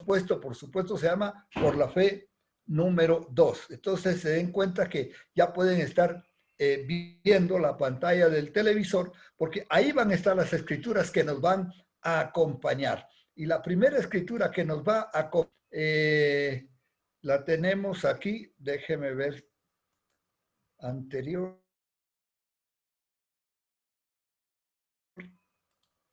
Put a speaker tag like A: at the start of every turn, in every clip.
A: puesto, por supuesto, se llama Por la Fe número 2. Entonces se den cuenta que ya pueden estar viendo la pantalla del televisor, porque ahí van a estar las escrituras que nos van a acompañar. Y la primera escritura que nos va a la tenemos aquí, déjeme ver, anterior.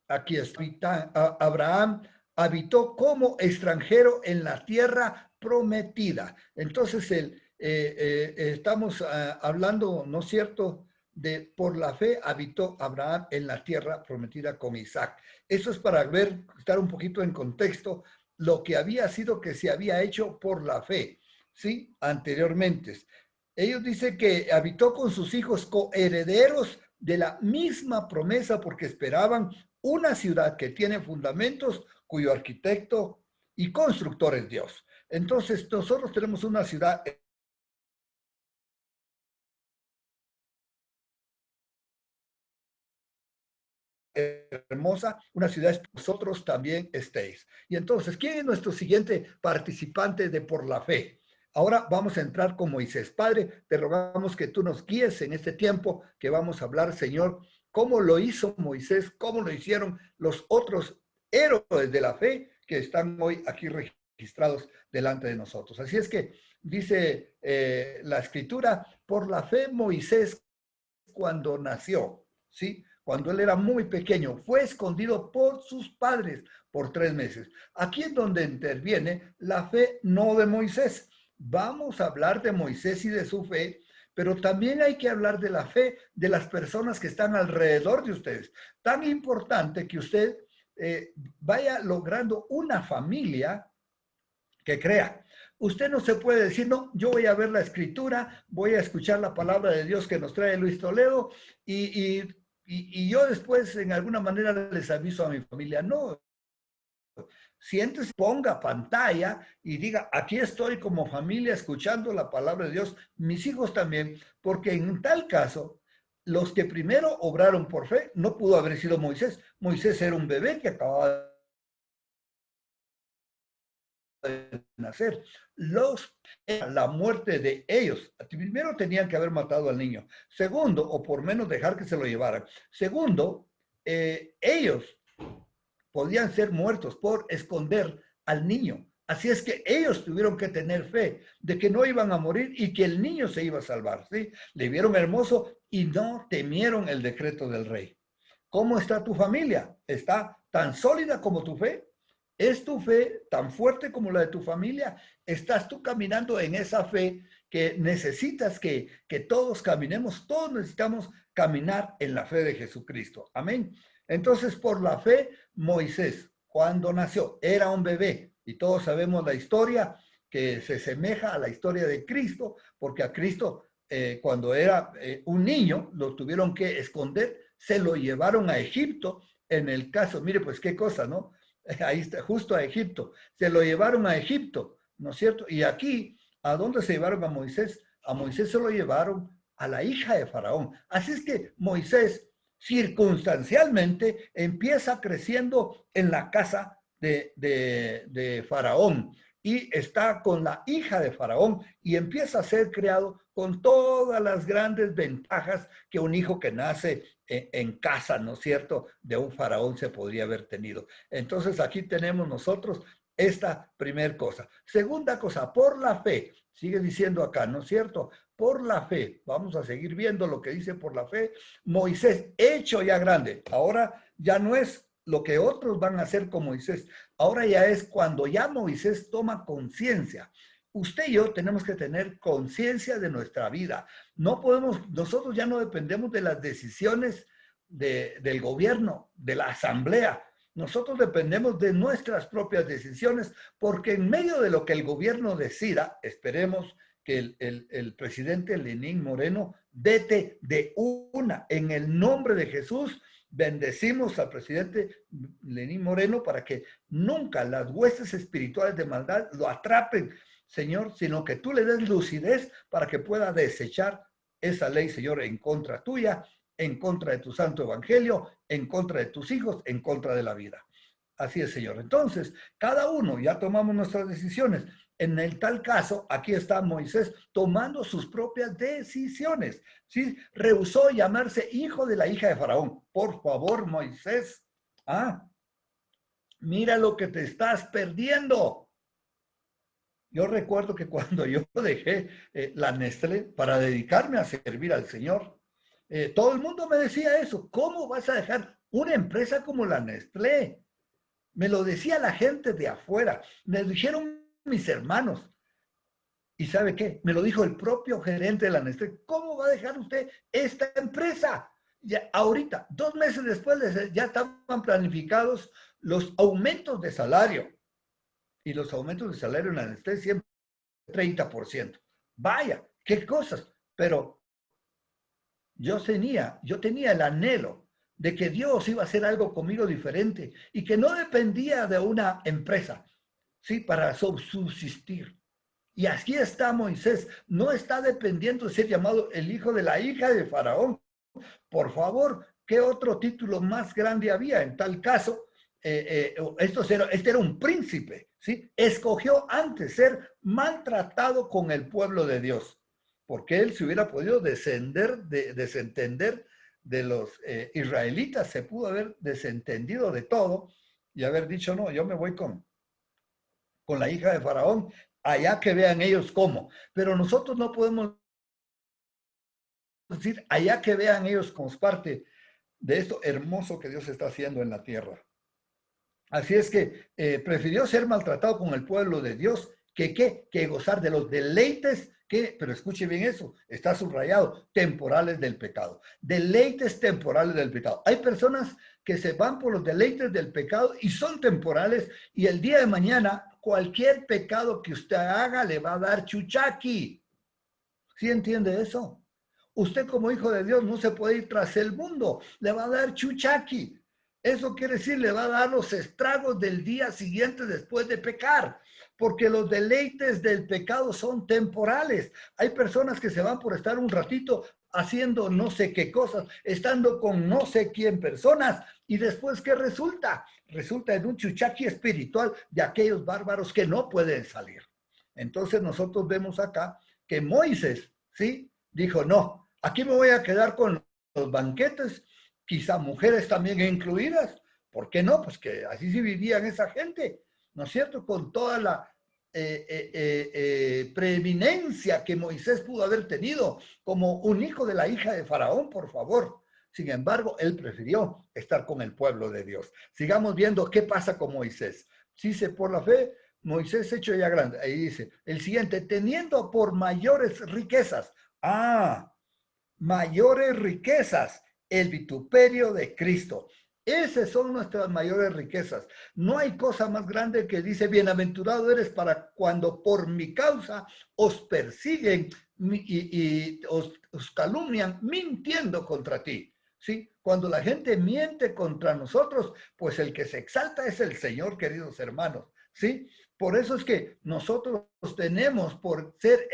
A: Aquí está, Abraham habitó como extranjero en la tierra prometida. Entonces, estamos hablando, ¿no es cierto?, de por la fe habitó Abraham en la tierra prometida con Isaac. Eso es para ver, estar un poquito en contexto, lo que había sido que se había hecho por la fe, ¿sí? Anteriormente. Ellos dicen que habitó con sus hijos coherederos de la misma promesa porque esperaban una ciudad que tiene fundamentos, cuyo arquitecto y constructor es Dios. Entonces, nosotros tenemos una ciudad hermosa, una ciudad que vosotros también estéis. Y entonces, ¿quién es nuestro siguiente participante de Por la Fe? Ahora vamos a entrar con Moisés. Padre, te rogamos que tú nos guíes en este tiempo que vamos a hablar, Señor, cómo lo hizo Moisés, cómo lo hicieron los otros héroes de la fe que están hoy aquí registrados delante de nosotros. Así es que dice la escritura, por la fe Moisés cuando nació, ¿sí? Cuando él era muy pequeño, fue escondido por sus padres por 3 meses. Aquí es donde interviene la fe no de Moisés. Vamos a hablar de Moisés y de su fe, pero también hay que hablar de la fe de las personas que están alrededor de ustedes. Tan importante que usted vaya logrando una familia que crea. Usted no se puede decir, no, yo voy a ver la escritura, voy a escuchar la palabra de Dios que nos trae Luis Toledo y yo después en alguna manera les aviso a mi familia. No, siéntese, ponga pantalla y diga, aquí estoy como familia escuchando la palabra de Dios, mis hijos también, porque en tal caso, los que primero obraron por fe, no pudo haber sido Moisés. Moisés era un bebé que acababa de nacer. La muerte de ellos, primero tenían que haber matado al niño. Segundo, o por menos dejar que se lo llevaran. Segundo, ellos podían ser muertos por esconder al niño. Así es que ellos tuvieron que tener fe de que no iban a morir y que el niño se iba a salvar. ¿sí? Le vieron hermoso y no temieron el decreto del rey. ¿Cómo está tu familia? ¿Está tan sólida como tu fe? ¿Es tu fe tan fuerte como la de tu familia? ¿Estás tú caminando en esa fe que necesitas que todos caminemos? Todos necesitamos caminar en la fe de Jesucristo. Amén. Entonces, por la fe, Moisés, cuando nació, era un bebé. Y todos sabemos la historia que se asemeja a la historia de Cristo, porque a Cristo, cuando era un niño, lo tuvieron que esconder, se lo llevaron a Egipto. En el caso, mire, pues qué cosa, ¿no? Ahí está, justo a Egipto. Se lo llevaron a Egipto, ¿no es cierto? Y aquí, ¿a dónde se llevaron a Moisés? A Moisés se lo llevaron a la hija de Faraón. Así es que Moisés circunstancialmente empieza creciendo en la casa de Faraón y está con la hija de Faraón y empieza a ser criado con todas las grandes ventajas que un hijo que nace en casa, ¿no es cierto?, de un faraón se podría haber tenido. Entonces aquí tenemos nosotros esta primera cosa. Segunda cosa, por la fe, sigue diciendo acá, ¿no es cierto? Por la fe, vamos a seguir viendo lo que dice por la fe, Moisés, hecho ya grande, ahora ya no es lo que otros van a hacer con Moisés, ahora ya es cuando ya Moisés toma conciencia. Usted y yo tenemos que tener conciencia de nuestra vida. No podemos, nosotros ya no dependemos de las decisiones del gobierno, de la asamblea. Nosotros dependemos de nuestras propias decisiones porque en medio de lo que el gobierno decida, esperemos que el presidente Lenín Moreno vete de una. En el nombre de Jesús, bendecimos al presidente Lenín Moreno para que nunca las huestes espirituales de maldad lo atrapen, Señor, sino que tú le des lucidez para que pueda desechar esa ley, Señor, en contra tuya, en contra de tu santo evangelio, en contra de tus hijos, en contra de la vida. Así es, Señor. Entonces, cada uno ya tomamos nuestras decisiones. En el tal caso, aquí está Moisés tomando sus propias decisiones. ¿Sí? Rehusó llamarse hijo de la hija de Faraón. Por favor, Moisés. Ah, mira lo que te estás perdiendo. Yo recuerdo que cuando yo dejé la Nestlé para dedicarme a servir al Señor, todo el mundo me decía eso. ¿Cómo vas a dejar una empresa como la Nestlé? Me lo decía la gente de afuera, me lo dijeron mis hermanos. ¿Y sabe qué? Me lo dijo el propio gerente de la Nestlé. ¿Cómo va a dejar usted esta empresa? Ya, ahorita, 2 meses después, ya estaban planificados los aumentos de salario. Y los aumentos de salario en la Nestlé siempre 30%. Vaya, qué cosas. Pero yo tenía el anhelo de que Dios iba a hacer algo conmigo diferente y que no dependía de una empresa, ¿sí? Para subsistir. Y así está Moisés, no está dependiendo de ser llamado el hijo de la hija de Faraón. Por favor, ¿qué otro título más grande había? En tal caso, este era un príncipe, ¿sí? Escogió antes ser maltratado con el pueblo de Dios, porque él se hubiera podido desentender de los israelitas, se pudo haber desentendido de todo y haber dicho, no, yo me voy con la hija de Faraón, allá que vean ellos cómo. Pero nosotros no podemos decir, allá que vean ellos como parte de esto hermoso que Dios está haciendo en la tierra. Así es que prefirió ser maltratado con el pueblo de Dios que gozar de los deleites pero escuche bien eso, está subrayado, temporales del pecado. Deleites temporales del pecado. Hay personas que se van por los deleites del pecado y son temporales y el día de mañana cualquier pecado que usted haga le va a dar chuchaqui. ¿Sí entiende eso? Usted como hijo de Dios no se puede ir tras el mundo, le va a dar chuchaqui. Eso quiere decir, le va a dar los estragos del día siguiente después de pecar, porque los deleites del pecado son temporales. Hay personas que se van por estar un ratito haciendo no sé qué cosas, estando con no sé quién personas, y después, ¿qué resulta? Resulta en un chuchaqui espiritual de aquellos bárbaros que no pueden salir. Entonces nosotros vemos acá que Moisés, ¿sí? Dijo, no, aquí me voy a quedar con los banquetes, quizá mujeres también incluidas. ¿Por qué no? Pues que así sí vivían esa gente, ¿no es cierto? Con toda la preeminencia que Moisés pudo haber tenido como un hijo de la hija de Faraón, por favor. Sin embargo, él prefirió estar con el pueblo de Dios. Sigamos viendo qué pasa con Moisés. Si se por la fe, Moisés hecho ya grande. Ahí dice, el siguiente, teniendo por mayores riquezas. Ah, mayores riquezas, el vituperio de Cristo. Esas son nuestras mayores riquezas. No hay cosa más grande que dice, bienaventurado eres para cuando por mi causa os persiguen y os calumnian mintiendo contra ti. ¿Sí? Cuando la gente miente contra nosotros, pues el que se exalta es el Señor, queridos hermanos. ¿Sí? Por eso es que nosotros tenemos, por ser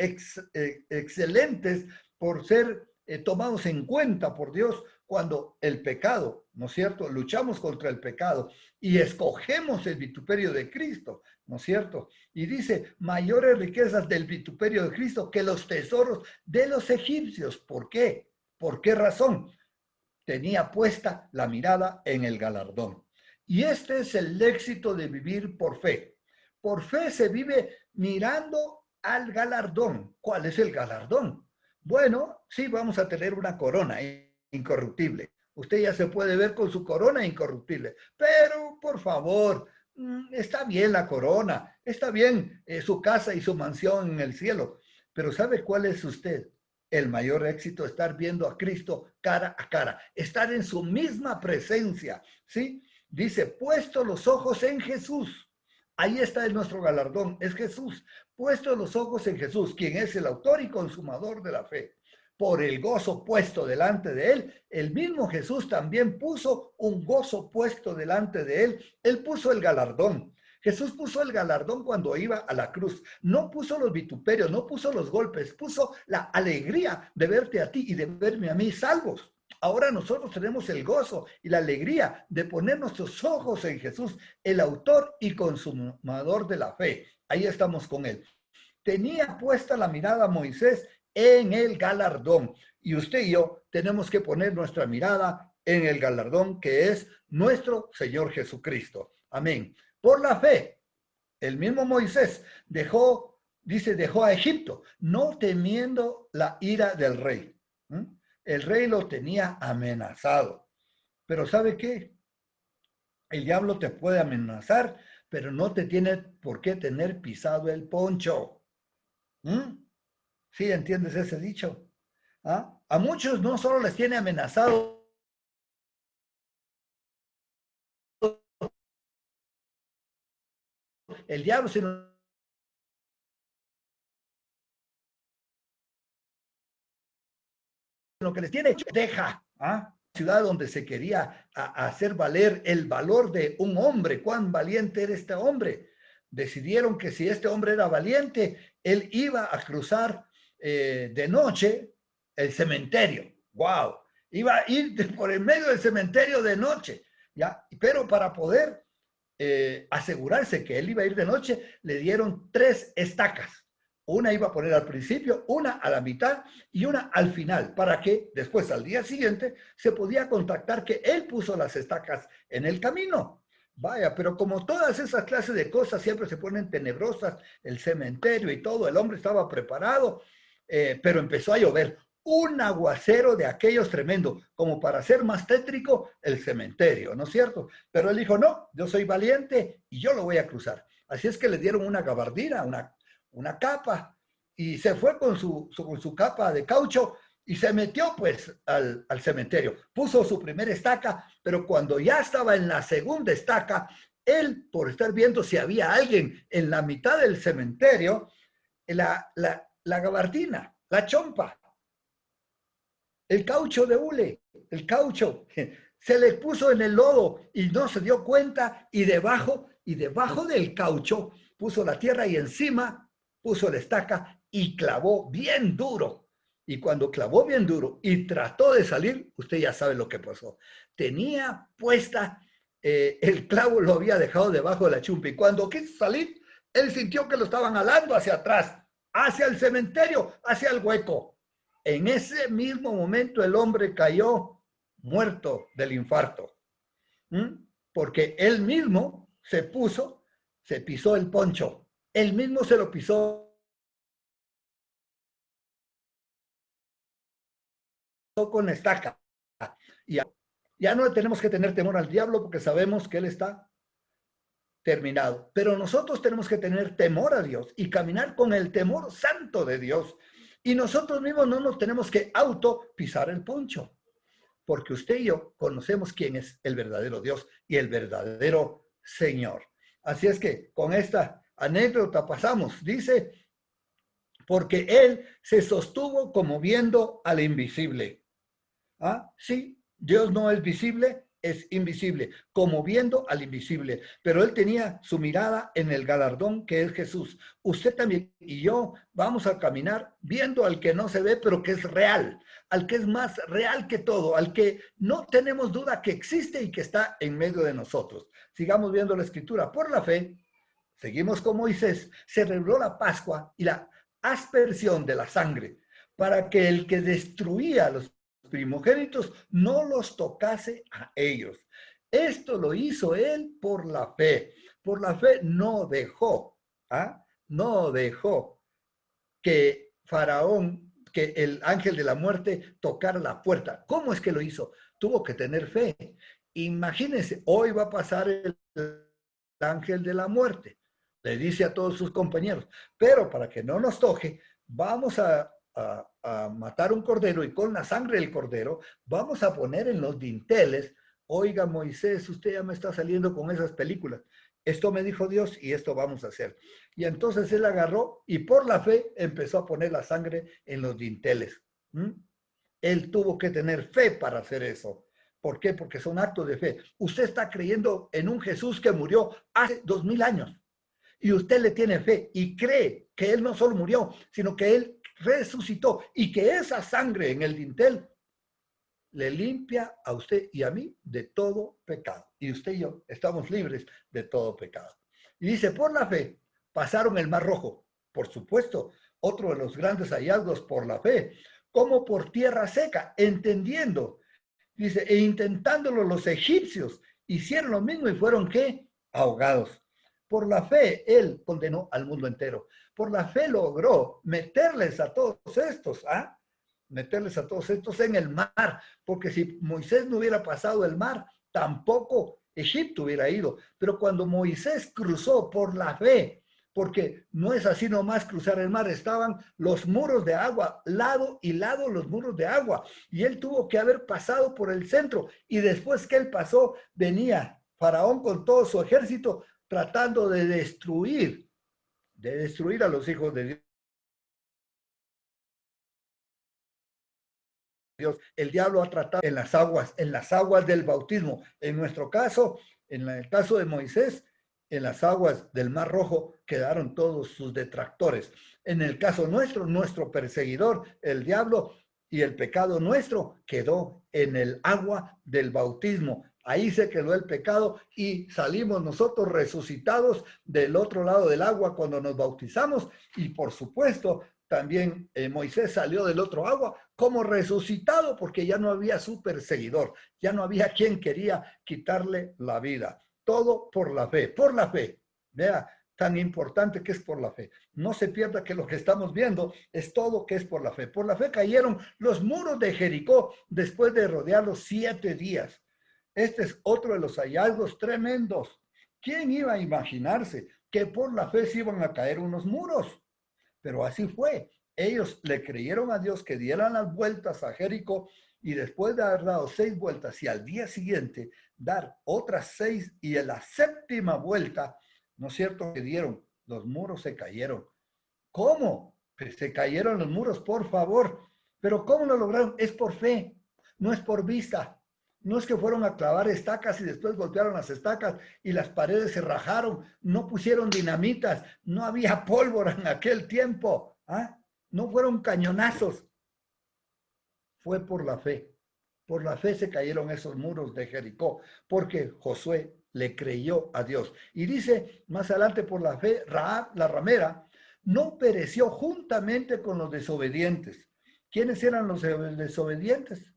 A: excelentes, por ser tomados en cuenta por Dios, cuando el pecado, ¿no es cierto? Luchamos contra el pecado y escogemos el vituperio de Cristo, ¿no es cierto? Y dice, mayores riquezas del vituperio de Cristo que los tesoros de los egipcios. ¿Por qué? ¿Por qué razón? Tenía puesta la mirada en el galardón. Y este es el éxito de vivir por fe. Por fe se vive mirando al galardón. ¿Cuál es el galardón? Bueno, sí, vamos a tener una corona incorruptible. Usted ya se puede ver con su corona incorruptible. Pero, por favor, está bien la corona, está bien su casa y su mansión en el cielo. Pero ¿sabe cuál es usted? El mayor éxito, estar viendo a Cristo cara a cara, estar en su misma presencia, ¿sí? Dice, puesto los ojos en Jesús. Ahí está nuestro galardón, es Jesús. Puesto los ojos en Jesús, quien es el autor y consumador de la fe. Por el gozo puesto delante de él, el mismo Jesús también puso un gozo puesto delante de él. Él puso el galardón. Jesús puso el galardón cuando iba a la cruz. No puso los vituperios, no puso los golpes, puso la alegría de verte a ti y de verme a mí salvos. Ahora nosotros tenemos el gozo y la alegría de poner nuestros ojos en Jesús, el autor y consumador de la fe. Ahí estamos con él. Tenía puesta la mirada Moisés en el galardón. Y usted y yo tenemos que poner nuestra mirada en el galardón que es nuestro Señor Jesucristo. Amén. Por la fe, el mismo Moisés dejó a Egipto, no temiendo la ira del rey. El rey lo tenía amenazado. Pero ¿sabe qué? El diablo te puede amenazar, pero no te tiene por qué tener pisado el poncho. ¿Sí entiendes ese dicho? ¿Ah? A muchos no solo les tiene amenazado el diablo, sino lo que les tiene deja. Ciudad donde se quería hacer valer el valor de un hombre. ¿Cuán valiente era este hombre? Decidieron que si este hombre era valiente, él iba a cruzar de noche el cementerio. ¡Wow! Iba a ir por el medio del cementerio de noche, ¿ya? Pero para poder asegurarse que él iba a ir de noche, le dieron 3 estacas. Una iba a poner al principio, una a la mitad y una al final, para que después, al día siguiente, se podía contactar que él puso las estacas en el camino. Vaya, pero como todas esas clases de cosas siempre se ponen tenebrosas, el cementerio y todo, el hombre estaba preparado, pero empezó a llover. Un aguacero de aquellos tremendo, como para ser más tétrico, el cementerio, ¿no es cierto? Pero él dijo, no, yo soy valiente y yo lo voy a cruzar. Así es que le dieron una gabardina, una capa, y se fue con su capa de caucho y se metió pues al cementerio. Puso su primera estaca, pero cuando ya estaba en la segunda estaca, él, por estar viendo si había alguien en la mitad del cementerio, la gabardina, la chompa, el caucho de hule, el caucho, se le puso en el lodo y no se dio cuenta y debajo del caucho puso la tierra y encima puso la estaca y clavó bien duro. Y cuando clavó bien duro y trató de salir, usted ya sabe lo que pasó. Tenía puesta, el clavo lo había dejado debajo de la chumpa y cuando quiso salir, él sintió que lo estaban jalando hacia atrás, hacia el cementerio, hacia el hueco. En ese mismo momento el hombre cayó muerto del infarto. Porque él mismo se pisó el poncho. Él mismo se lo pisó con la estaca. Y ya no tenemos que tener temor al diablo porque sabemos que él está terminado. Pero nosotros tenemos que tener temor a Dios y caminar con el temor santo de Dios. Y nosotros mismos no nos tenemos que auto pisar el poncho, porque usted y yo conocemos quién es el verdadero Dios y el verdadero Señor. Así es que con esta anécdota pasamos, dice, porque él se sostuvo como viendo al invisible. Sí, Dios no es visible, es invisible, como viendo al invisible, pero él tenía su mirada en el galardón que es Jesús. Usted también y yo vamos a caminar viendo al que no se ve, pero que es real, al que es más real que todo, al que no tenemos duda que existe y que está en medio de nosotros. Sigamos viendo la escritura. Por la fe, seguimos con Moisés, se reveló la Pascua y la aspersión de la sangre para que el que destruía los primogénitos no los tocase a ellos. Esto lo hizo él por la fe. Por la fe no dejó, no dejó que Faraón, que el ángel de la muerte tocara la puerta. ¿Cómo es que lo hizo? Tuvo que tener fe. Imagínense, hoy va a pasar el ángel de la muerte. Le dice a todos sus compañeros, pero para que no nos toque, vamos a matar un cordero y con la sangre del cordero vamos a poner en los dinteles, oiga Moisés, usted ya me está saliendo con esas películas, esto me dijo Dios y esto vamos a hacer. Y entonces él agarró y por la fe empezó a poner la sangre en los dinteles. Él tuvo que tener fe para hacer eso. ¿Por qué? Porque son actos de fe. Usted está creyendo en un Jesús que murió hace 2000 años y usted le tiene fe y cree que él no solo murió, sino que él resucitó y que esa sangre en el dintel le limpia a usted y a mí de todo pecado. Y usted y yo estamos libres de todo pecado. Y dice, por la fe pasaron el Mar Rojo. Por supuesto, otro de los grandes hallazgos por la fe, como por tierra seca, entendiendo. Dice, e intentándolo los egipcios hicieron lo mismo y fueron, ¿qué? Ahogados. Por la fe, él condenó al mundo entero. Por la fe logró meterles a todos estos, meterles a todos estos en el mar, porque si Moisés no hubiera pasado el mar, tampoco Egipto hubiera ido. Pero cuando Moisés cruzó por la fe, porque no es así nomás cruzar el mar, estaban los muros de agua, lado y lado los muros de agua, y él tuvo que haber pasado por el centro, y después que él pasó, venía Faraón con todo su ejército tratando de destruir a los hijos de Dios. El diablo ha tratado en las aguas del bautismo. En nuestro caso, en el caso de Moisés, en las aguas del Mar Rojo quedaron todos sus detractores. En el caso nuestro, nuestro perseguidor, el diablo, y el pecado nuestro quedó en el agua del bautismo. Ahí se quedó el pecado y salimos nosotros resucitados del otro lado del agua cuando nos bautizamos. Y por supuesto, también Moisés salió del otro agua como resucitado porque ya no había su perseguidor, ya no había quien quería quitarle la vida. Todo por la fe, por la fe. Vea, tan importante que es por la fe. No se pierda que lo que estamos viendo es todo que es por la fe. Por la fe cayeron los muros de Jericó después de rodearlos 7 días. Este es otro de los hallazgos tremendos. ¿Quién iba a imaginarse que por la fe se iban a caer unos muros? Pero así fue. Ellos le creyeron a Dios que dieran las vueltas a Jericó y después de haber dado 6 vueltas y al día siguiente dar otras 6 y en la séptima vuelta, ¿no es cierto? Que dieron, los muros se cayeron. ¿Cómo? Pues se cayeron los muros, por favor. Pero ¿cómo lo lograron? Es por fe, no es por vista. No es que fueron a clavar estacas y después golpearon las estacas y las paredes se rajaron. No pusieron dinamitas, no había pólvora en aquel tiempo. No fueron cañonazos. Fue por la fe. Por la fe se cayeron esos muros de Jericó, porque Josué le creyó a Dios. Y dice más adelante, por la fe, Rahab, la ramera, no pereció juntamente con los desobedientes. ¿Quiénes eran los desobedientes?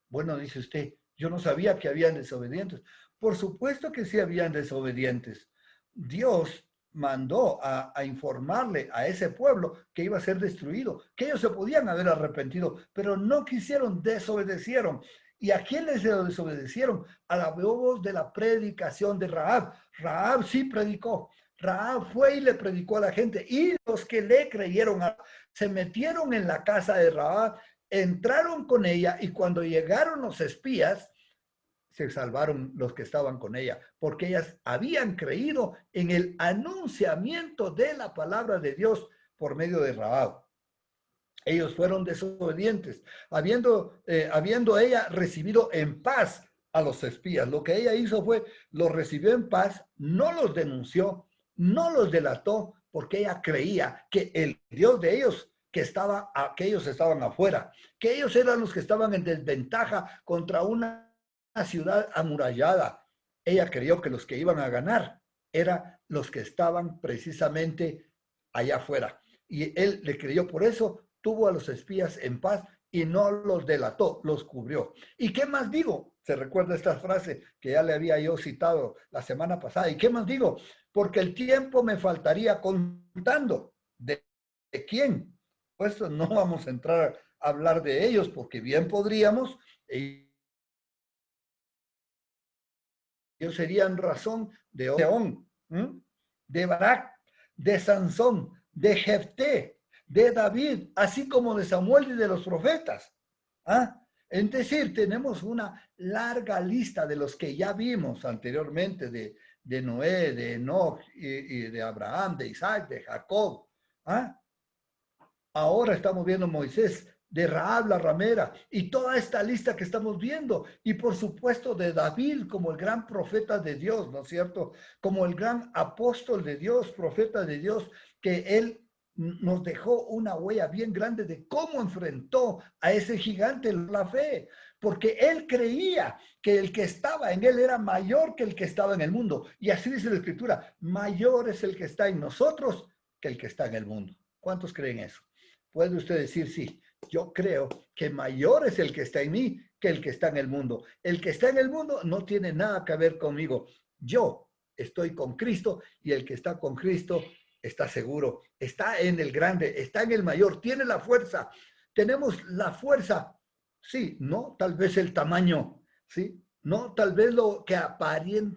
A: Bueno, dice usted, yo no sabía que habían desobedientes. Por supuesto que sí habían desobedientes. Dios mandó a informarle a ese pueblo que iba a ser destruido, que ellos se podían haber arrepentido, pero no quisieron, desobedecieron. ¿Y a quién les desobedecieron? A la voz de la predicación de Rahab. Rahab sí predicó. Rahab fue y le predicó a la gente, y los que le creyeron se metieron en la casa de Rahab, entraron con ella, y cuando llegaron los espías, se salvaron los que estaban con ella, porque ellas habían creído en el anunciamiento de la palabra de Dios por medio de Rahab. Ellos fueron desobedientes, habiendo ella recibido en paz a los espías. Lo que ella hizo fue, los recibió en paz, no los denunció, no los delató, porque ella creía que el Dios de ellos, que ellos estaban afuera, que ellos eran los que estaban en desventaja contra una ciudad amurallada. Ella creyó que los que iban a ganar eran los que estaban precisamente allá afuera. Y él le creyó, por eso tuvo a los espías en paz y no los delató, los cubrió. ¿Y qué más digo? Se recuerda esta frase que ya le había yo citado la semana pasada. ¿Y qué más digo? Porque el tiempo me faltaría contando. ¿De quién? Pues no vamos a entrar a hablar de ellos, porque bien podríamos. Ellos serían razón de Oseón, de Barak, de Sansón, de Jefté, de David, así como de Samuel y de los profetas. Es decir, tenemos una larga lista de los que ya vimos anteriormente, de Noé, de Enoch, y de Abraham, de Isaac, de Jacob. Ahora estamos viendo Moisés, de Rahab la ramera, y toda esta lista que estamos viendo, y por supuesto de David como el gran profeta de Dios, ¿no es cierto? Como el gran apóstol de Dios, profeta de Dios, que él nos dejó una huella bien grande de cómo enfrentó a ese gigante la fe, porque él creía que el que estaba en él era mayor que el que estaba en el mundo. Y así dice la Escritura, mayor es el que está en nosotros que el que está en el mundo. ¿Cuántos creen eso? Puede usted decir, sí, yo creo que mayor es el que está en mí que el que está en el mundo. El que está en el mundo no tiene nada que ver conmigo. Yo estoy con Cristo y el que está con Cristo está seguro, está en el grande, está en el mayor, tiene la fuerza. Tenemos la fuerza, sí, no tal vez el tamaño, sí, no tal vez lo que apariencia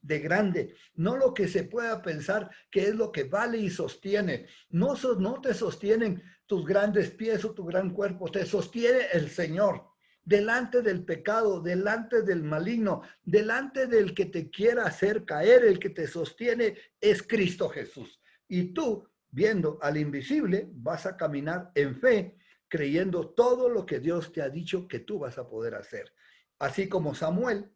A: de grande, no lo que se pueda pensar que es lo que vale y sostiene. No, no te sostienen tus grandes pies o tu gran cuerpo, te sostiene el Señor. Delante del pecado, delante del maligno, delante del que te quiera hacer caer, el que te sostiene es Cristo Jesús. Y tú, viendo al invisible, vas a caminar en fe, creyendo todo lo que Dios te ha dicho que tú vas a poder hacer. Así como Samuel,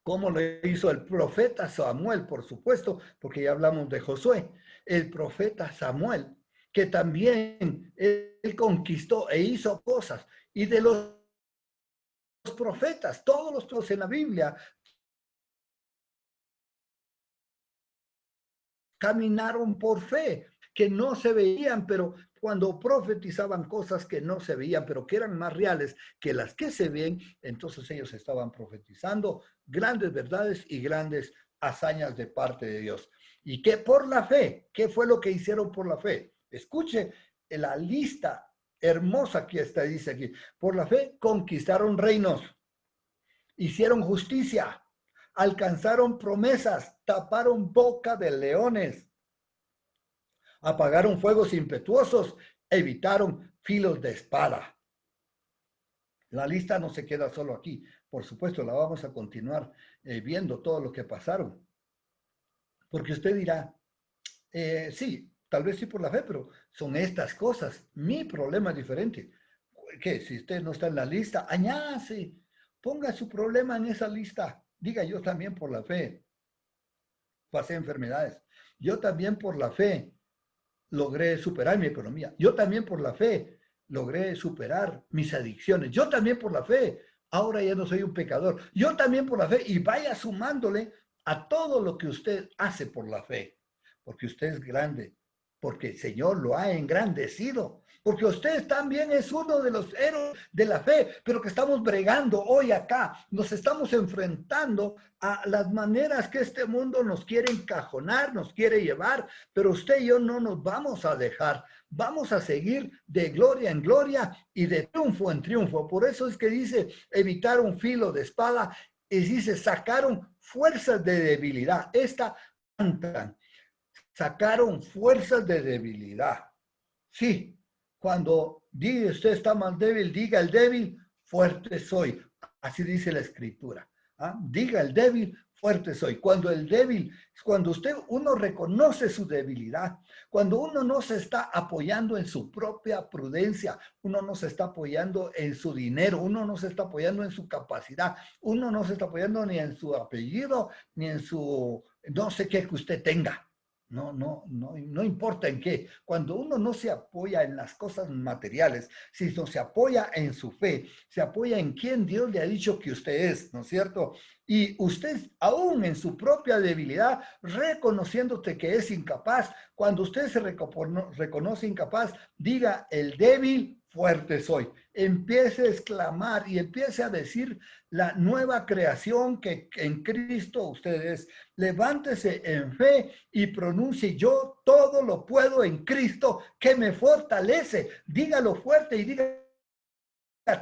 A: como lo hizo el profeta Samuel, por supuesto, porque ya hablamos de Josué, el profeta Samuel, que también él conquistó e hizo cosas. Y de los profetas, todos los profetas en la Biblia, caminaron por fe, que no se veían, pero cuando profetizaban cosas que no se veían, pero que eran más reales que las que se ven, entonces ellos estaban profetizando grandes verdades y grandes hazañas de parte de Dios. Y que por la fe, ¿qué fue lo que hicieron por la fe? Escuche la lista hermosa que está, dice aquí. Por la fe conquistaron reinos, hicieron justicia, alcanzaron promesas, taparon boca de leones, apagaron fuegos impetuosos, evitaron filos de espada. La lista no se queda solo aquí. Por supuesto, la vamos a continuar viendo todo lo que pasaron. Porque usted dirá, sí, tal vez sí por la fe, pero son estas cosas. Mi problema es diferente. ¿Qué? Si usted no está en la lista, añade, ponga su problema en esa lista. Diga, yo también por la fe pasé enfermedades. Yo también por la fe logré superar mi economía. Yo también por la fe logré superar mis adicciones. Yo también por la fe ahora ya no soy un pecador. Yo también por la fe, y vaya sumándole a todo lo que usted hace por la fe, porque usted es grande, porque el Señor lo ha engrandecido, porque usted también es uno de los héroes de la fe, pero que estamos bregando hoy acá, nos estamos enfrentando a las maneras que este mundo nos quiere encajonar, nos quiere llevar, pero usted y yo no nos vamos a dejar, vamos a seguir de gloria en gloria y de triunfo en triunfo. Por eso es que dice, evitar un filo de espada, y dice, sacaron fuerzas de debilidad. Esta sacaron fuerzas de debilidad. Sí, cuando diga usted está más débil, diga el débil, fuerte soy. Así dice la Escritura. ¿Ah? Diga el débil, fuerte soy. Cuando el débil, cuando uno reconoce su debilidad, cuando uno no se está apoyando en su propia prudencia, uno no se está apoyando en su dinero, uno no se está apoyando en su capacidad, uno no se está apoyando ni en su apellido, ni en su no sé qué que usted tenga. No importa en qué. Cuando uno no se apoya en las cosas materiales, sino se apoya en su fe, se apoya en quien Dios le ha dicho que usted es, ¿no es cierto? Y usted, aún en su propia debilidad, reconociéndote que es incapaz, cuando usted se reconoce incapaz, diga, el débil, fuerte soy. Empiece a exclamar y empiece a decir la nueva creación que en Cristo usted es. Levántese en fe y pronuncie, yo todo lo puedo en Cristo que me fortalece. Dígalo fuerte y diga,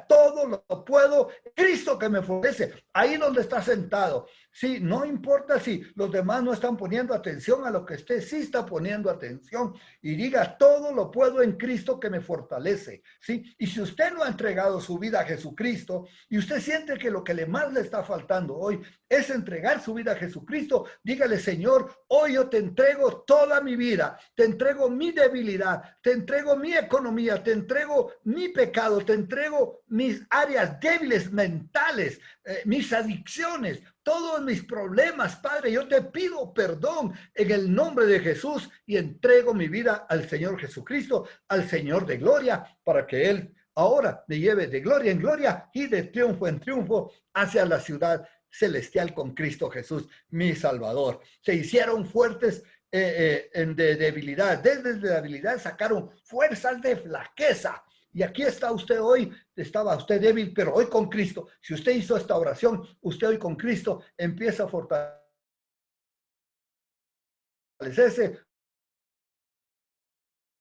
A: todo lo puedo, Cristo que me fortalece, ahí donde está sentado. Sí, no importa si los demás no están poniendo atención a lo que usted sí está poniendo atención, y diga, todo lo puedo en Cristo que me fortalece. Sí, y si usted no ha entregado su vida a Jesucristo y usted siente que lo que más le está faltando hoy es entregar su vida a Jesucristo, dígale, Señor, hoy yo te entrego toda mi vida, te entrego mi debilidad, te entrego mi economía, te entrego mi pecado, te entrego todas mis áreas débiles mentales, mis adicciones, todos mis problemas, Padre, yo te pido perdón en el nombre de Jesús y entrego mi vida al Señor Jesucristo, al Señor de gloria, para que Él ahora me lleve de gloria en gloria y de triunfo en triunfo hacia la ciudad celestial con Cristo Jesús, mi Salvador. Se hicieron fuertes de debilidad. Desde la debilidad sacaron fuerzas de flaqueza. Y aquí está usted hoy, estaba usted débil, pero hoy con Cristo. Si usted hizo esta oración, usted hoy con Cristo empieza a fortalecerse,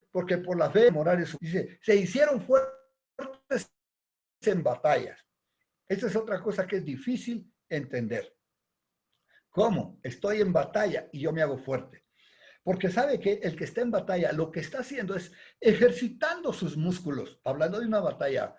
A: porque por la fe Morales dice, se hicieron fuertes en batallas. Esa es otra cosa que es difícil entender. ¿Cómo? Estoy en batalla y yo me hago fuerte. Porque sabe que el que está en batalla, lo que está haciendo es ejercitando sus músculos. Hablando de una batalla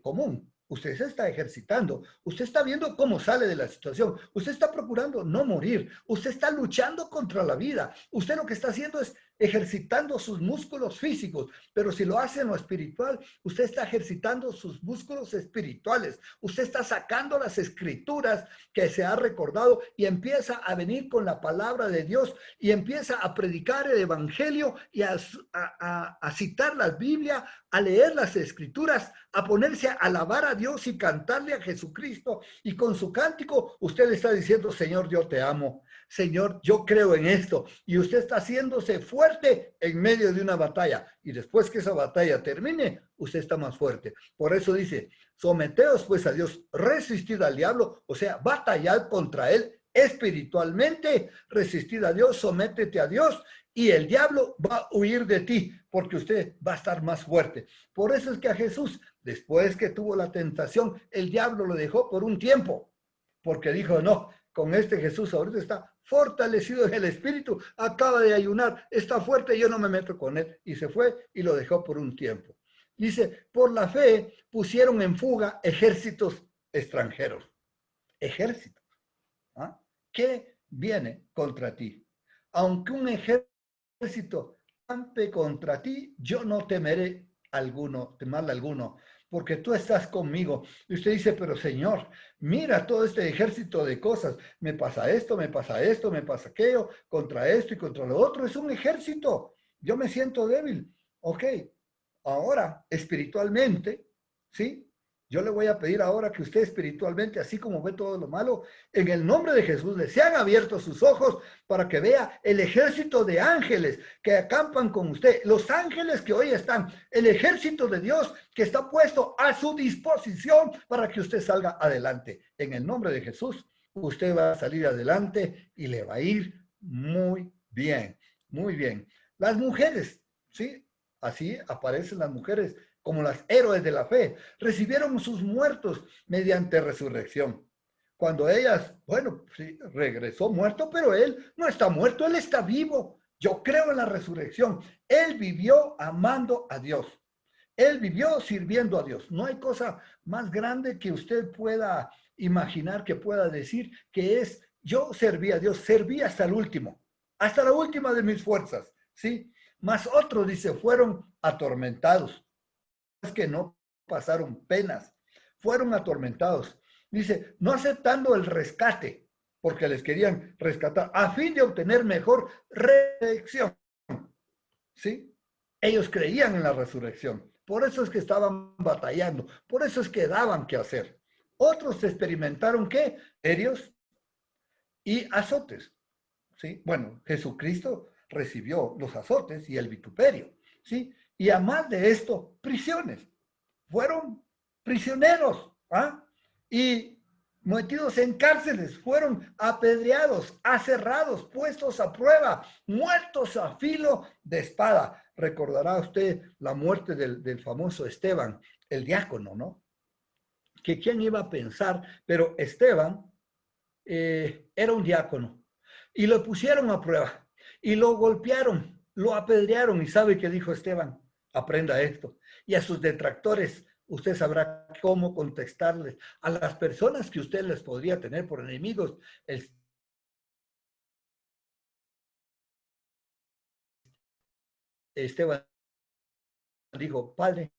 A: común, usted se está ejercitando. Usted está viendo cómo sale de la situación. Usted está procurando no morir. Usted está luchando contra la vida. Usted lo que está haciendo es ejercitando sus músculos físicos. Pero si lo hace en lo espiritual, usted está ejercitando sus músculos espirituales. Usted está sacando las escrituras que se ha recordado y empieza a venir con la palabra de Dios y empieza a predicar el evangelio y a citar la Biblia, a leer las escrituras, a ponerse a alabar a Dios y cantarle a Jesucristo. Y con su cántico usted le está diciendo, Señor, yo te amo. Señor, yo creo en esto. Y usted está haciéndose fuerte en medio de una batalla. Y después que esa batalla termine, usted está más fuerte. Por eso dice, someteos pues a Dios, resistid al diablo, o sea, batallad contra él espiritualmente, resistid a Dios, sométete a Dios y el diablo va a huir de ti porque usted va a estar más fuerte. Por eso es que a Jesús, después que tuvo la tentación, el diablo lo dejó por un tiempo, porque dijo, no, con este Jesús ahorita está fortalecido en el espíritu, acaba de ayunar, está fuerte, yo no me meto con él. Y se fue y lo dejó por un tiempo. Dice, por la fe pusieron en fuga ejércitos extranjeros. Ejércitos. ¿Ah? ¿Qué viene contra ti? Aunque un ejército campe contra ti, yo no temeré mal alguno, porque tú estás conmigo. Y usted dice, pero Señor, mira todo este ejército de cosas. Me pasa esto, me pasa esto, me pasa aquello, contra esto y contra lo otro. Es un ejército. Yo me siento débil. Ok, ahora espiritualmente, ¿sí? Yo le voy a pedir ahora que usted espiritualmente, así como ve todo lo malo, en el nombre de Jesús, le sean abiertos sus ojos para que vea el ejército de ángeles que acampan con usted, los ángeles que hoy están, el ejército de Dios que está puesto a su disposición para que usted salga adelante. En el nombre de Jesús, usted va a salir adelante y le va a ir muy bien, muy bien. Las mujeres, ¿sí? Así aparecen las mujeres como las héroes de la fe, recibieron sus muertos mediante resurrección. Cuando ellas, bueno, sí, regresó muerto, pero él no está muerto, él está vivo. Yo creo en la resurrección. Él vivió amando a Dios. Él vivió sirviendo a Dios. No hay cosa más grande que usted pueda imaginar, que pueda decir, que es, yo serví a Dios, serví hasta el último, hasta la última de mis fuerzas, ¿sí? Más otros, dice, fueron atormentados, es que no pasaron penas, fueron atormentados. Dice, no aceptando el rescate, porque les querían rescatar, a fin de obtener mejor resurrección. ¿Sí? Ellos creían en la resurrección. Por eso es que estaban batallando. Por eso es que daban que hacer. Otros experimentaron ¿qué? Herios y azotes. ¿Sí? Bueno, Jesucristo recibió los azotes y el vituperio. ¿Sí? Y además de esto, prisiones. Fueron prisioneros, ¿ah? Y metidos en cárceles, fueron apedreados, aserrados, puestos a prueba, muertos a filo de espada. Recordará usted la muerte del famoso Esteban, el diácono, ¿no? Que quién iba a pensar, pero Esteban era un diácono y lo pusieron a prueba y lo golpearon, lo apedrearon y ¿sabe qué dijo Esteban? Aprenda esto. Y a sus detractores, usted sabrá cómo contestarles. A las personas que usted les podría tener por enemigos, Esteban dijo, Padre,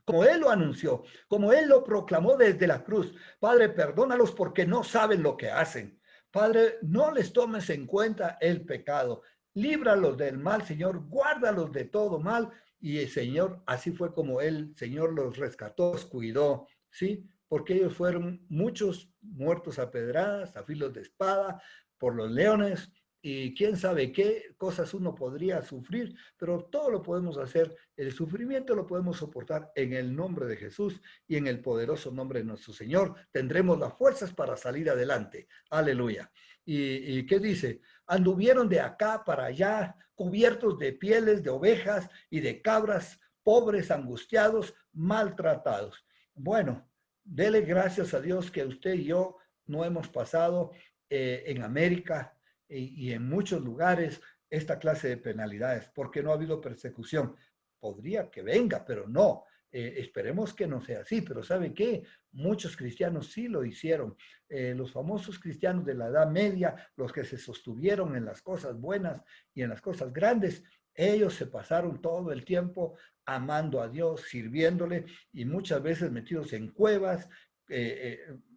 A: como Él lo anunció, como Él lo proclamó desde la cruz. Padre, perdónalos porque no saben lo que hacen. Padre, no les tomes en cuenta el pecado. Líbralos del mal, Señor. Guárdalos de todo mal. Y el Señor, así fue como Él, Señor, los rescató, los cuidó, ¿sí? Porque ellos fueron muchos muertos a pedradas, a filos de espada, por los leones, y quién sabe qué cosas uno podría sufrir, pero todo lo podemos hacer, el sufrimiento lo podemos soportar en el nombre de Jesús y en el poderoso nombre de nuestro Señor. Tendremos las fuerzas para salir adelante. Aleluya. ¿Y qué dice? Anduvieron de acá para allá, cubiertos de pieles de ovejas y de cabras, pobres, angustiados, maltratados. Bueno, dele gracias a Dios que usted y yo no hemos pasado en América y en muchos lugares esta clase de penalidades, porque no ha habido persecución. Podría que venga, pero no. Esperemos que no sea así, pero ¿sabe qué? Muchos cristianos sí lo hicieron. Los famosos cristianos de la Edad Media, los que se sostuvieron en las cosas buenas y en las cosas grandes, ellos se pasaron todo el tiempo amando a Dios, sirviéndole y muchas veces metidos en cuevas,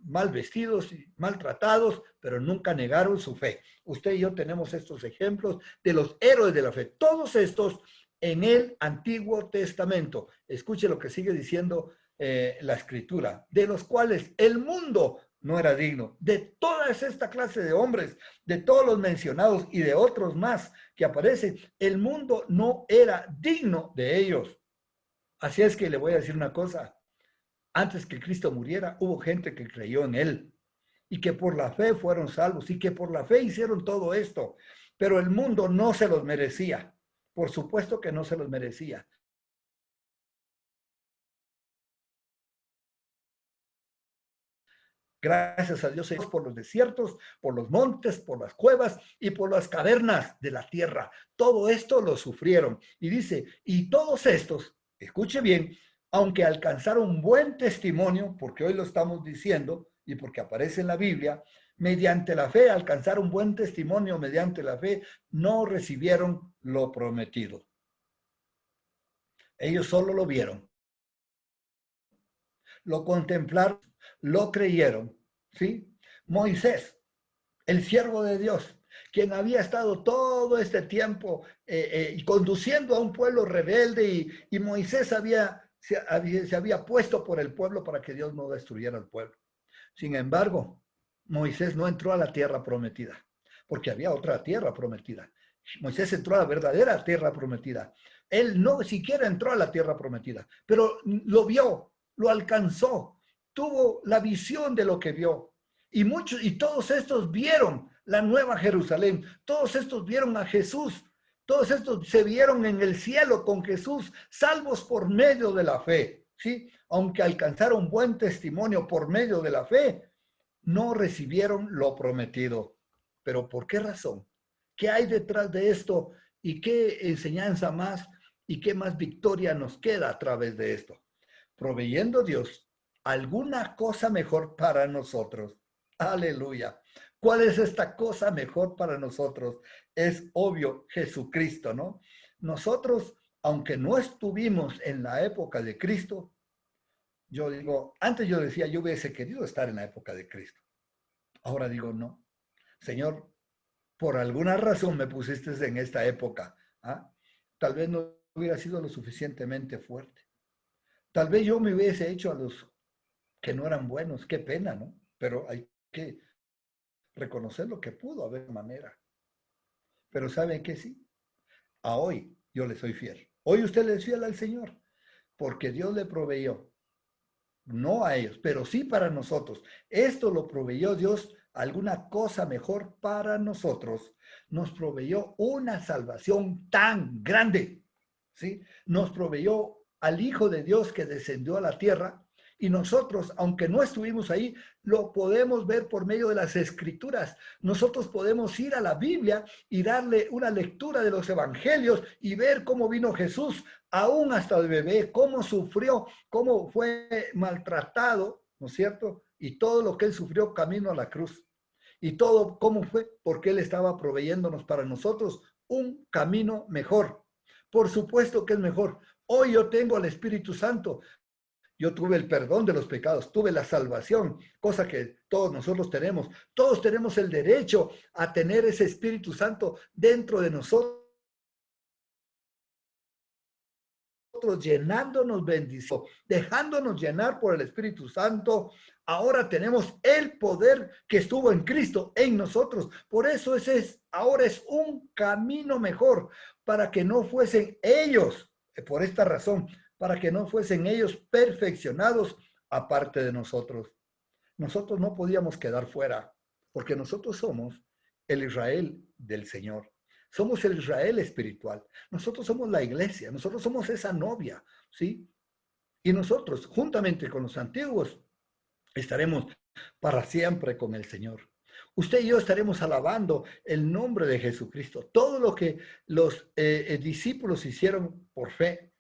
A: mal vestidos y maltratados, pero nunca negaron su fe. Usted y yo tenemos estos ejemplos de los héroes de la fe. Todos estos en el Antiguo Testamento. Escuche lo que sigue diciendo la Escritura, de los cuales el mundo no era digno. De toda esta clase de hombres, de todos los mencionados y de otros más que aparecen, el mundo no era digno de ellos. Así es que le voy a decir una cosa. Antes que Cristo muriera, hubo gente que creyó en Él y que por la fe fueron salvos y que por la fe hicieron todo esto. Pero el mundo no se los merecía. Por supuesto que no se los merecía. Gracias a Dios por los desiertos, por los montes, por las cuevas y por las cavernas de la tierra. Todo esto lo sufrieron. Y dice, y todos estos, escuche bien, aunque alcanzaron buen testimonio, porque hoy lo estamos diciendo y porque aparece en la Biblia, mediante la fe, alcanzaron buen testimonio mediante la fe, no recibieron lo prometido. Ellos solo lo vieron, lo contemplaron, lo creyeron, ¿sí? Moisés, el siervo de Dios, quien había estado todo este tiempo conduciendo a un pueblo rebelde y Moisés se había puesto por el pueblo para que Dios no destruyera al pueblo. Sin embargo, Moisés no entró a la tierra prometida, porque había otra tierra prometida. Moisés entró a la verdadera tierra prometida. Él no siquiera entró a la tierra prometida, pero lo vio, lo alcanzó, tuvo la visión de lo que vio. Y todos estos vieron la nueva Jerusalén, todos estos vieron a Jesús, todos estos se vieron en el cielo con Jesús, salvos por medio de la fe, ¿sí? Aunque alcanzaron buen testimonio por medio de la fe, no recibieron lo prometido. ¿Pero por qué razón? ¿Qué hay detrás de esto? ¿Y qué enseñanza más y qué más victoria nos queda a través de esto? Proveyendo Dios alguna cosa mejor para nosotros. Aleluya. ¿Cuál es esta cosa mejor para nosotros? Es obvio, Jesucristo, ¿no? Nosotros, aunque no estuvimos en la época de Cristo, yo digo, antes yo decía, yo hubiese querido estar en la época de Cristo. Ahora digo, no. Señor, por alguna razón me pusiste en esta época. ¿Ah? Tal vez no hubiera sido lo suficientemente fuerte. Tal vez yo me hubiese hecho a los que no eran buenos. Qué pena, ¿no? Pero hay que reconocer lo que pudo haber manera. Pero ¿saben qué? Sí, a hoy yo le soy fiel. Hoy usted le es fiel al Señor, porque Dios le proveyó, no a ellos, pero sí para nosotros. Esto lo proveyó Dios, alguna cosa mejor para nosotros. Nos proveyó una salvación tan grande, ¿sí? Nos proveyó al Hijo de Dios que descendió a la tierra. Y nosotros, aunque no estuvimos ahí, lo podemos ver por medio de las escrituras. Nosotros podemos ir a la Biblia y darle una lectura de los evangelios y ver cómo vino Jesús, aún hasta el bebé, cómo sufrió, cómo fue maltratado, ¿no es cierto? Y todo lo que él sufrió camino a la cruz. Y todo, ¿cómo fue? Porque él estaba proveyéndonos para nosotros un camino mejor. Por supuesto que es mejor. Hoy yo tengo al Espíritu Santo. Yo tuve el perdón de los pecados, tuve la salvación, cosa que todos nosotros tenemos. Todos tenemos el derecho a tener ese Espíritu Santo dentro de nosotros, llenándonos bendición, dejándonos llenar por el Espíritu Santo. Ahora tenemos el poder que estuvo en Cristo, en nosotros. Por eso ahora es un camino mejor para que no fuesen ellos, por esta razón, para que no fuesen ellos perfeccionados aparte de nosotros. Nosotros no podíamos quedar fuera, porque nosotros somos el Israel del Señor. Somos el Israel espiritual. Nosotros somos la iglesia. Nosotros somos esa novia, ¿sí? Y nosotros, juntamente con los antiguos, estaremos para siempre con el Señor. Usted y yo estaremos alabando el nombre de Jesucristo. Todo lo que los discípulos hicieron por fe,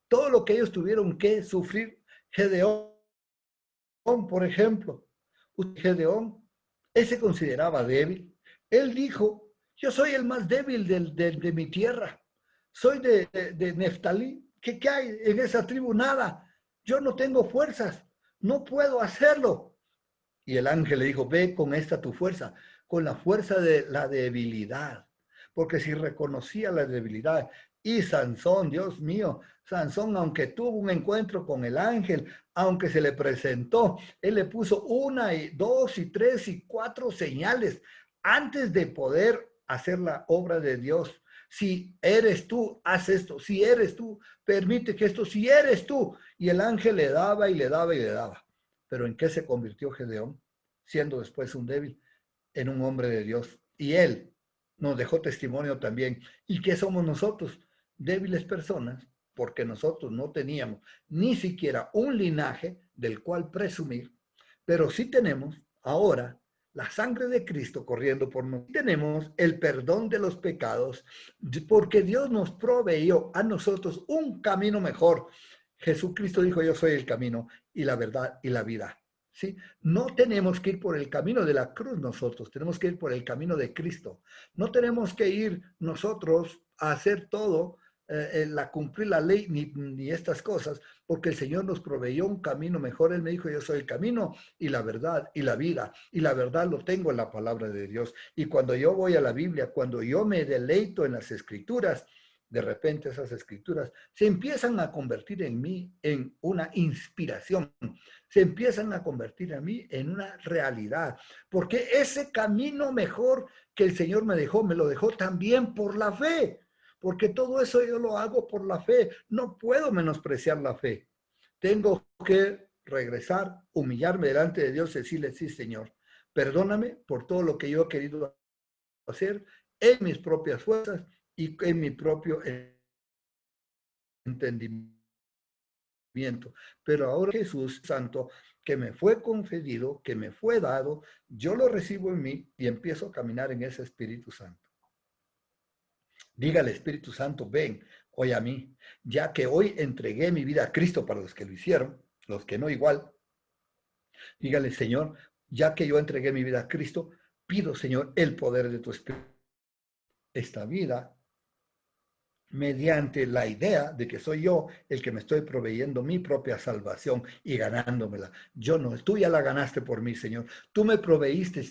A: todo lo que ellos tuvieron que sufrir. Gedeón, por ejemplo, Gedeón, él se consideraba débil. Él dijo, yo soy el más débil de mi tierra. Soy de Neftalí. ¿Qué hay en esa tribu? Nada. Yo no tengo fuerzas. No puedo hacerlo. Y el ángel le dijo, ve con esta tu fuerza, con la fuerza de la debilidad. Porque si reconocía la debilidad, y Sansón, Dios mío, Sansón, aunque tuvo un encuentro con el ángel, aunque se le presentó, él le puso 1 y 2 y 3 y 4 señales antes de poder hacer la obra de Dios. Si eres tú, haz esto. Si eres tú, permite que esto. Si eres tú. Y el ángel le daba y le daba y le daba. Pero ¿en qué se convirtió Gedeón? Siendo después un débil, en un hombre de Dios. Y él nos dejó testimonio también. ¿Y qué somos nosotros? Débiles personas, porque nosotros no teníamos ni siquiera un linaje del cual presumir, pero sí tenemos ahora la sangre de Cristo corriendo por nosotros. Tenemos el perdón de los pecados, porque Dios nos proveyó a nosotros un camino mejor. Jesucristo dijo, yo soy el camino y la verdad y la vida. ¿Sí? No tenemos que ir por el camino de la cruz nosotros, tenemos que ir por el camino de Cristo. No tenemos que ir nosotros a hacer todo, cumplir la ley ni estas cosas, porque el Señor nos proveyó un camino mejor. Él me dijo, yo soy el camino y la verdad y la vida. Y la verdad lo tengo en la palabra de Dios. Y cuando yo voy a la Biblia, cuando yo me deleito en las escrituras, de repente esas escrituras se empiezan a convertir en mí en una inspiración, se empiezan a convertir a mí en una realidad, porque ese camino mejor que el Señor me lo dejó también por la fe, porque todo eso yo lo hago por la fe, no puedo menospreciar la fe, tengo que regresar, humillarme delante de Dios y decirle, sí, Señor, perdóname por todo lo que yo he querido hacer en mis propias fuerzas y en mi propio entendimiento. Pero ahora Jesús Santo, que me fue concedido, que me fue dado, yo lo recibo en mí y empiezo a caminar en ese Espíritu Santo. Diga al Espíritu Santo, ven hoy a mí, ya que hoy entregué mi vida a Cristo para los que lo hicieron, los que no igual. Dígale, Señor, ya que yo entregué mi vida a Cristo, pido, Señor, el poder de tu Espíritu. Esta vida mediante la idea de que soy yo el que me estoy proveyendo mi propia salvación y ganándomela. Yo no, tú ya la ganaste por mí, Señor. Tú me proveíste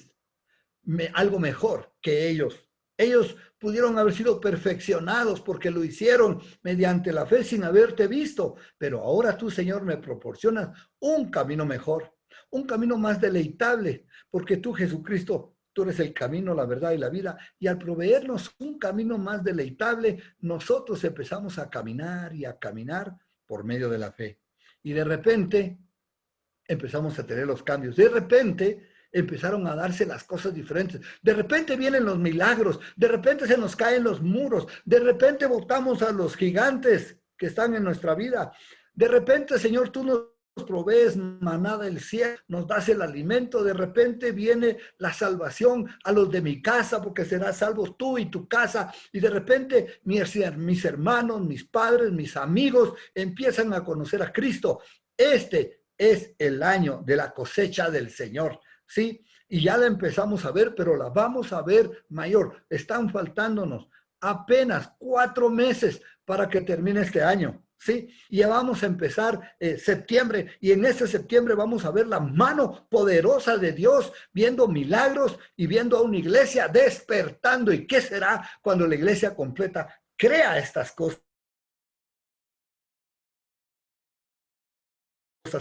A: algo mejor que ellos. Ellos pudieron haber sido perfeccionados porque lo hicieron mediante la fe sin haberte visto, pero ahora tú, Señor, me proporcionas un camino mejor, un camino más deleitable, porque tú, Jesucristo, tú eres el camino, la verdad y la vida, y al proveernos un camino más deleitable, nosotros empezamos a caminar y a caminar por medio de la fe. Y de repente empezamos a tener los cambios. De repente empezaron a darse las cosas diferentes. De repente vienen los milagros, de repente se nos caen los muros, de repente botamos a los gigantes que están en nuestra vida. De repente, Señor, tú nos provees maná del cielo, nos das el alimento, de repente viene la salvación a los de mi casa, porque serás salvo tú y tu casa, y de repente mis hermanos, mis padres, mis amigos empiezan a conocer a Cristo. Este es el año de la cosecha del Señor, ¿sí? Y ya la empezamos a ver, pero la vamos a ver mayor. Están faltándonos apenas 4 meses para que termine este año. ¿Sí? Y ya vamos a empezar septiembre, y en este septiembre vamos a ver la mano poderosa de Dios, viendo milagros y viendo a una iglesia despertando. ¿Y qué será cuando la iglesia completa crea estas cosas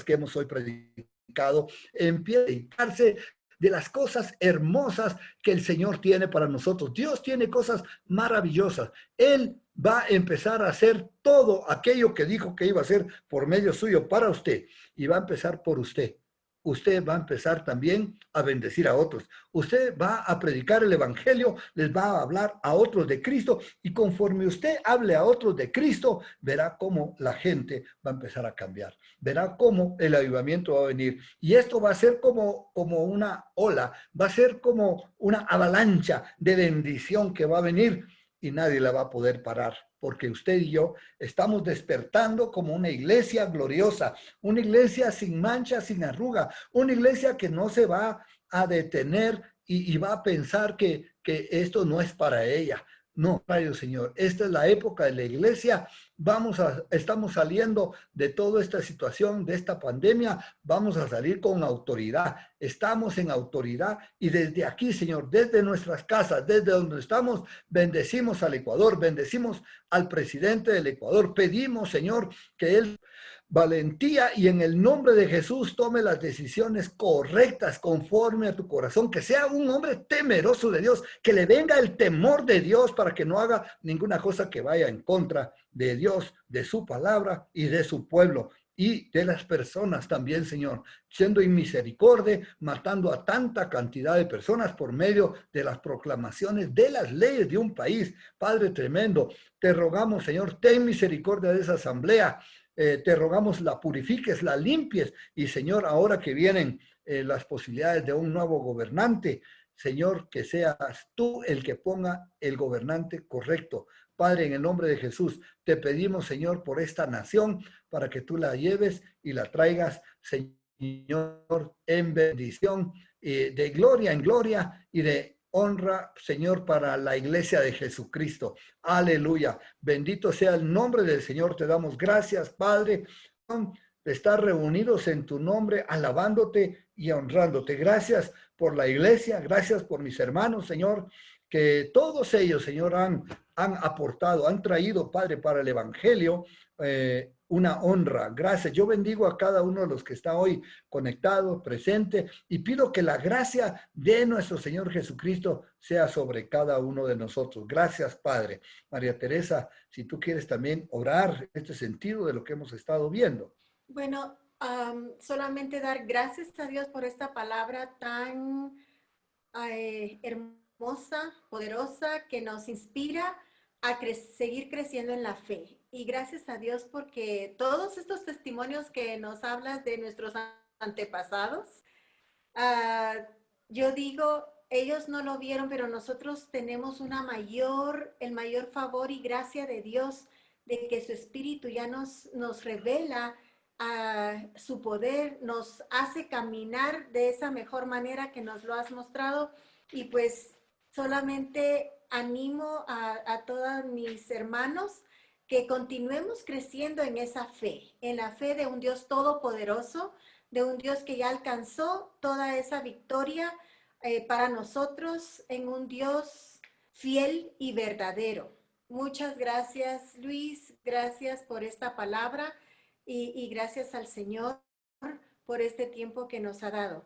A: que hemos hoy predicado? Empieza a dedicarse de las cosas hermosas que el Señor tiene para nosotros. Dios tiene cosas maravillosas. Él va a empezar a hacer todo aquello que dijo que iba a hacer por medio suyo para usted, y va a empezar por usted. Usted va a empezar también a bendecir a otros. Usted va a predicar el evangelio, les va a hablar a otros de Cristo, y conforme usted hable a otros de Cristo, verá cómo la gente va a empezar a cambiar. Verá cómo el avivamiento va a venir. Y esto va a ser como una ola, va a ser como una avalancha de bendición que va a venir, y nadie la va a poder parar, porque usted y yo estamos despertando como una iglesia gloriosa, una iglesia sin mancha, sin arruga, una iglesia que no se va a detener y va a pensar que esto no es para ella. No, rayo Señor, esta es la época de la iglesia. Estamos saliendo de toda esta situación, de esta pandemia. Vamos a salir con autoridad. Estamos en autoridad, y desde aquí, Señor, desde nuestras casas, desde donde estamos, bendecimos al Ecuador, bendecimos al presidente del Ecuador. Pedimos, Señor, que él valentía, y en el nombre de Jesús tome las decisiones correctas conforme a tu corazón, que sea un hombre temeroso de Dios, que le venga el temor de Dios para que no haga ninguna cosa que vaya en contra de Dios, de su palabra y de su pueblo y de las personas también, Señor, siendo inmisericordia, matando a tanta cantidad de personas por medio de las proclamaciones de las leyes de un país. Padre tremendo, te rogamos, Señor, ten misericordia de esa asamblea. Te rogamos la purifiques, la limpies, y Señor, ahora que vienen las posibilidades de un nuevo gobernante, Señor, que seas tú el que ponga el gobernante correcto. Padre, en el nombre de Jesús, te pedimos, Señor, por esta nación, para que tú la lleves y la traigas, Señor, en bendición, de gloria en gloria y de honra, Señor, para la iglesia de Jesucristo. Aleluya. Bendito sea el nombre del Señor. Te damos gracias, Padre, de estar reunidos en tu nombre, alabándote y honrándote. Gracias por la iglesia, gracias por mis hermanos, Señor, que todos ellos, Señor, han aportado, han traído, Padre, para el evangelio una honra. Gracias. Yo bendigo a cada uno de los que está hoy conectado, presente, y pido que la gracia de nuestro Señor Jesucristo sea sobre cada uno de nosotros. Gracias, Padre. María Teresa, si tú quieres también orar en este sentido de lo que hemos estado viendo.
B: Bueno, solamente dar gracias a Dios por esta palabra tan hermosa, poderosa, que nos inspira a seguir creciendo en la fe. Y gracias a Dios porque todos estos testimonios que nos hablas de nuestros antepasados, yo digo, ellos no lo vieron, pero nosotros tenemos el mayor favor y gracia de Dios, de que su Espíritu ya nos revela su poder, nos hace caminar de esa mejor manera que nos lo has mostrado. Y pues solamente animo a todos mis hermanos que continuemos creciendo en esa fe, en la fe de un Dios todopoderoso, de un Dios que ya alcanzó toda esa victoria para nosotros, en un Dios fiel y verdadero. Muchas gracias, Luis, gracias por esta palabra y gracias al Señor por este tiempo que nos ha dado.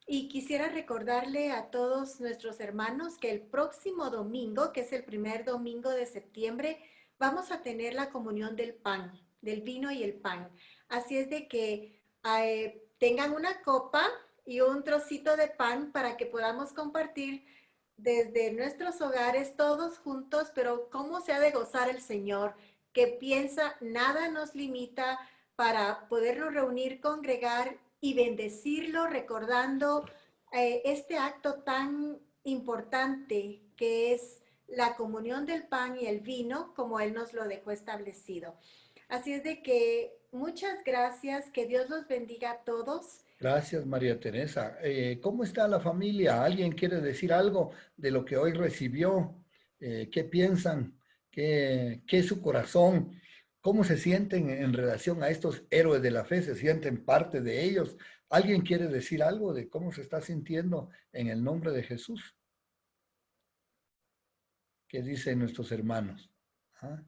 B: Y quisiera recordarle a todos nuestros hermanos que el próximo domingo, que es el primer domingo de septiembre, vamos a tener la comunión del pan, del vino y el pan. Así es de que tengan una copa y un trocito de pan para que podamos compartir desde nuestros hogares todos juntos, pero cómo se ha de gozar el Señor, que piensa nada nos limita para podernos reunir, congregar y bendecirlo, recordando este acto tan importante que es la comunión del pan y el vino, como Él nos lo dejó establecido. Así es de que muchas gracias, que Dios los bendiga a todos.
A: Gracias, María Teresa. ¿Cómo está la familia? ¿Alguien quiere decir algo de lo que hoy recibió? ¿Qué piensan? qué es su corazón, cómo se sienten en relación a estos héroes de la fe, se sienten parte de ellos. ¿Alguien quiere decir algo de cómo se está sintiendo en el nombre de Jesús? ¿Qué dicen nuestros hermanos? ¿Ah?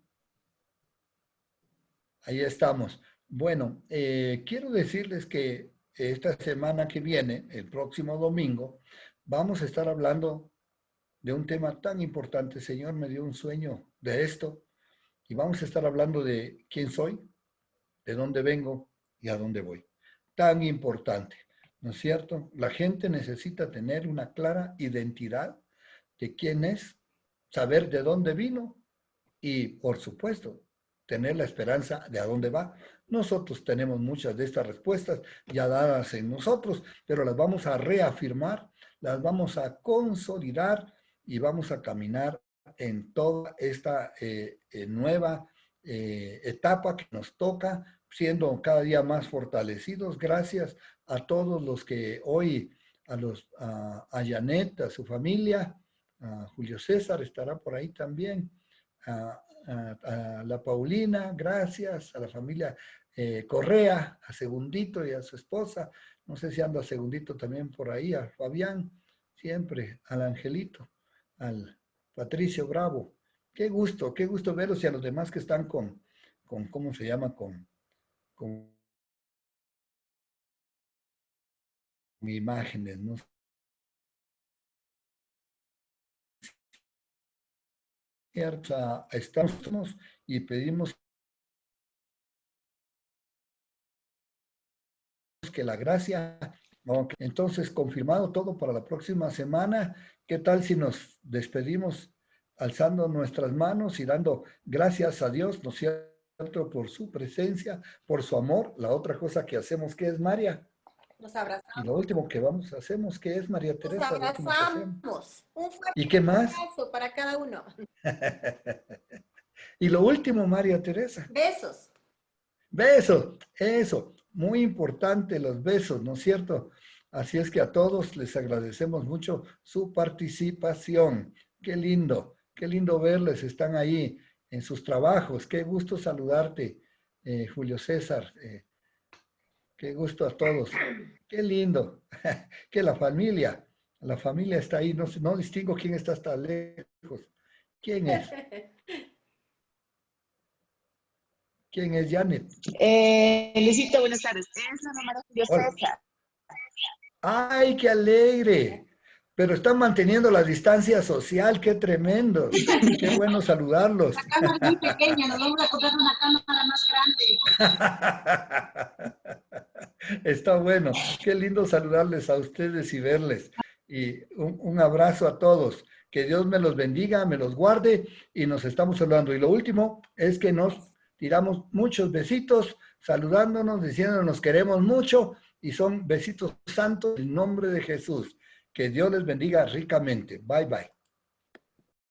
A: Ahí estamos. Bueno, quiero decirles que esta semana que viene, el próximo domingo, vamos a estar hablando de un tema tan importante. El Señor me dio un sueño de esto y vamos a estar hablando de quién soy, de dónde vengo y a dónde voy. Tan importante, ¿no es cierto? La gente necesita tener una clara identidad de quién es, saber de dónde vino y, por supuesto, tener la esperanza de a dónde va. Nosotros tenemos muchas de estas respuestas ya dadas en nosotros, pero las vamos a reafirmar, las vamos a consolidar y vamos a caminar en toda esta nueva etapa que nos toca, siendo cada día más fortalecidos. Gracias a todos los que hoy, a Janet, a su familia, a Julio César estará por ahí también, a la Paulina, gracias, a la familia Correa, a Segundito y a su esposa, no sé si anda Segundito también por ahí, a Fabián, siempre, al Angelito, al Patricio Bravo. Qué gusto verlos y a los demás que están con ¿cómo se llama? Con imágenes, ¿no? Estamos y pedimos que la gracia, okay. Entonces, confirmado todo para la próxima semana. ¿Qué tal si nos despedimos alzando nuestras manos y dando gracias a Dios, ¿no es cierto?, por su presencia, por su amor? La otra cosa que hacemos, ¿qué es, María?
B: Nos abrazamos.
A: Y lo último que hacemos, ¿qué es, María Teresa?
B: Nos abrazamos. Un fuerte
A: ¿Y qué más?
B: abrazo para cada uno.
A: Y lo último, María Teresa.
B: Besos.
A: Besos, eso, muy importante los besos, ¿no es cierto? Así es que a todos les agradecemos mucho su participación. Qué lindo verles, están ahí en sus trabajos. Qué gusto saludarte, Julio César. Qué gusto a todos. Qué lindo que la familia está ahí. No, no distingo quién está hasta lejos. ¿Quién es? ¿Quién es Janet?
C: Luisito, buenas tardes. Es la mamá de Julio César.
A: ¡Ay, qué alegre! Pero están manteniendo la distancia social, qué tremendo. Qué bueno saludarlos.
C: La cámara es muy pequeña, nos vamos a comprar una cámara más
A: grande. Está bueno. Qué lindo saludarles a ustedes y verles. Y un abrazo a todos. Que Dios me los bendiga, me los guarde y nos estamos saludando. Y lo último es que nos tiramos muchos besitos, saludándonos, diciéndonos nos queremos mucho y son besitos santos en nombre de Jesús. Que Dios les bendiga ricamente. Bye, bye.